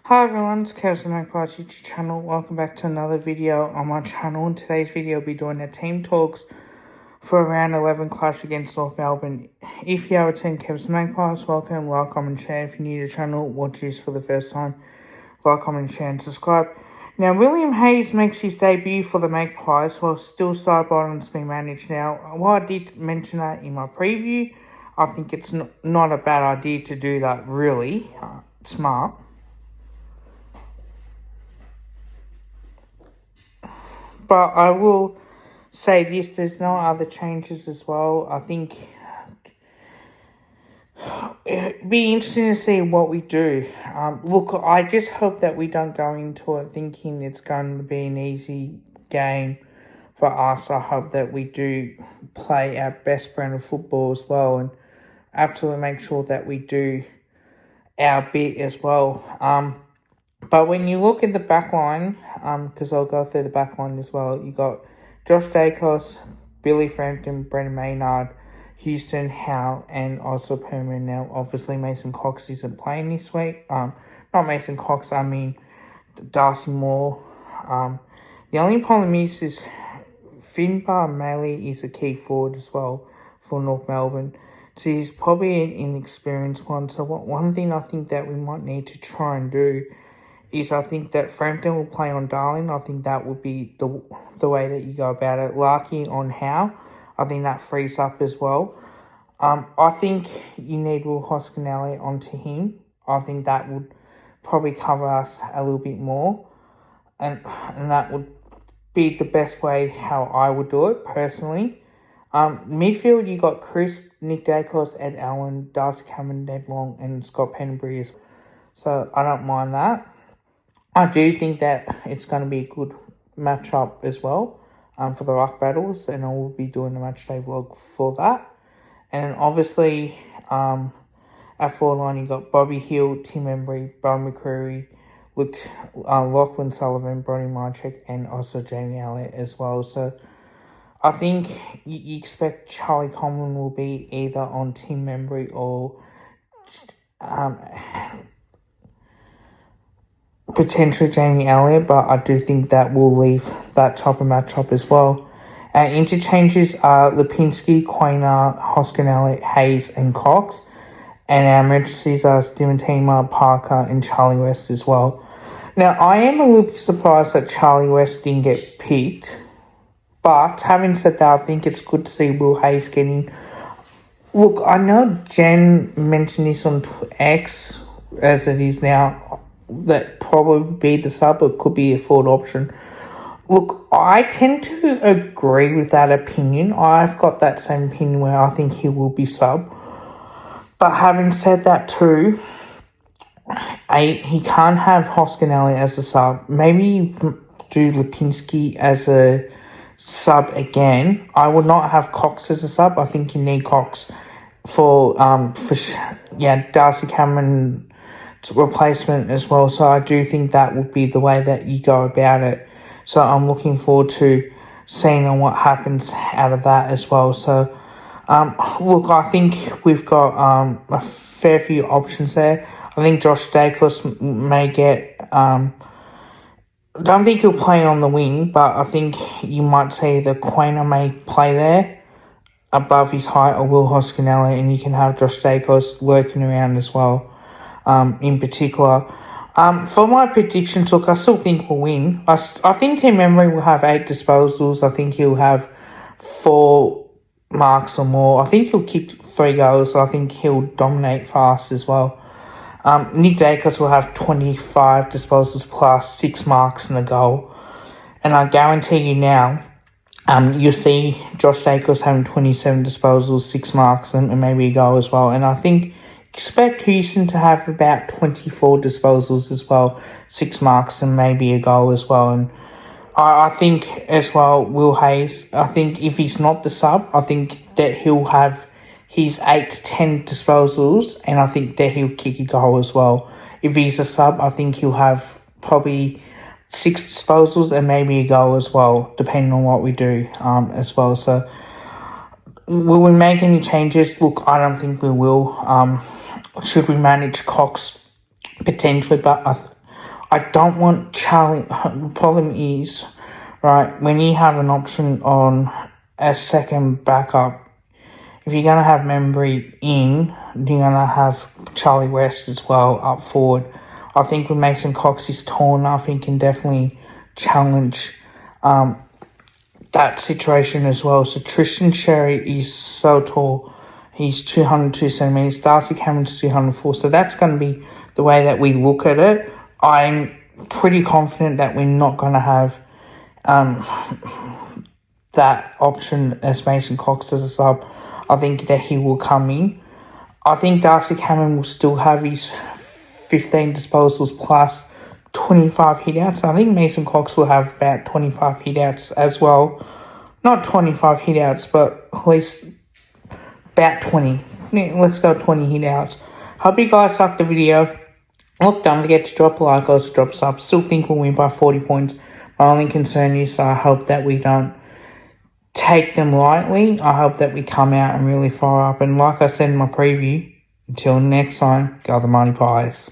Hi everyone, it's Kev's Magpie's YouTube channel. Welcome back to another video on my channel. In today's video, I'll be doing a team talks for round 11 clash against North Melbourne. If you have attended Kev's Magpies, welcome, like, comment, share. If you're new to the channel, watch this for the first time, like, comment, share and subscribe. Now, William Hayes makes his debut for the Magpies while still Sidey's being managed. Now, while I did mention that in my preview, I think it's not a bad idea to do that, really. Smart. But I will say this, there's no other changes as well. I think it'd be interesting to see what we do. Look, I just hope that we don't go into it thinking it's going to be an easy game for us. I hope that we do play our best brand of football as well and absolutely make sure that we do our bit as well. But when you look at the back line, because I'll go through the back line as well, you got Josh Dacos, Billy Frampton, Brendan Maynard, Houston, Howe, and also Perman. Now, obviously, Mason Cox isn't playing this week. Not Mason Cox, I mean Darcy Moore. The only problem is Finbar Maley is a key forward as well for North Melbourne. So he's probably an inexperienced one. So one thing I think that we might need to try and do is I think that Frampton will play on Darling. I think that would be the way that you go about it. Larky on Howe. I think that frees up as well. I think you need Will Hoskinelli onto him. I think that would probably cover us a little bit more. And that would be the best way how I would do it, personally. Midfield, you got Chris, Nick Dacos, Ed Allen, Darcy Cameron, Ned Long, and Scott Penbury. So I don't mind that. I do think that it's going to be a good matchup as well for the ruck battles, and I will be doing a matchday vlog for that. And obviously, at forward line, you got Bobby Hill, Tim Embry, Brian McCreary, Lachlan Sullivan, Bronny Marchek, and also Jamie Elliott as well. So I think you expect Charlie Coleman will be either on Tim Embry or potentially Jamie Elliott, but I do think that will leave that type of matchup as well. Our interchanges are Lipinski, Quainer, Hoskinelli, Hayes, and Cox. And our emergencies are Dimatima, Parker, and Charlie West as well. Now, I am a little bit surprised that Charlie West didn't get picked. But having said that, I think it's good to see Will Hayes getting... Look, I know Jen mentioned this on X, as it is now, that probably be the sub, or could be a forward option. Look, I tend to agree with that opinion. I've got that same opinion where I think he will be sub. But having said that too, he can't have Hoskinelli as a sub. Maybe do Lipinski as a sub again. I would not have Cox as a sub. I think you need Cox for Darcy Cameron replacement as well. So I do think that would be the way that you go about it. So I'm looking forward to seeing on what happens out of that as well. So look, I think we've got a fair few options there. I think Josh Dacos may get I don't think he'll play on the wing, but I think you might see the Quainer may play there above his height, or Will Hoskinelli, and you can have Josh Dacos lurking around as well. In particular, for my predictions, look, I still think we'll win. I think Tim Emery will have 8 disposals. I think he'll have 4 marks or more. I think he'll kick 3 goals. So I think he'll dominate fast as well. Nick Dacos will have 25 disposals plus 6 marks and a goal. And I guarantee you now, you'll see Josh Dacos having 27 disposals, 6 marks, and maybe a goal as well. And I think expect Houston to have about 24 disposals as well, 6 marks and maybe a goal as well. And I think as well, Will Hayes, I think if he's not the sub, I think that he'll have his 8 to 10 disposals, and I think that he'll kick a goal as well. If he's a sub, I think he'll have probably 6 disposals and maybe a goal as well, depending on what we do as well. So will we make any changes? Look, I don't think we will. Should we manage Cox? Potentially, but I don't want Charlie. The problem is, right, when you have an option on a second backup, if you're going to have Membry in, you're going to have Charlie West as well up forward. I think with Mason Cox is tall enough, he can definitely challenge that situation as well. So Tristan Sherry is so tall. He's 202 centimetres. Darcy Cameron's 204. So that's going to be the way that we look at it. I'm pretty confident that we're not going to have that option as Mason Cox as a sub. I think that he will come in. I think Darcy Cameron will still have his 15 disposals plus 25 hitouts. I think Mason Cox will have about 25 hitouts as well. Not 25 hitouts, but at least about 20. Let's go 20 hitouts. Hope you guys liked the video. Look, don't forget to drop a like, also drop a sub. Still think we'll win by 40 points. My only concern is I hope that we don't take them lightly. I hope that we come out and really fire up. And like I said in my preview, until next time, go the Mighty Pies.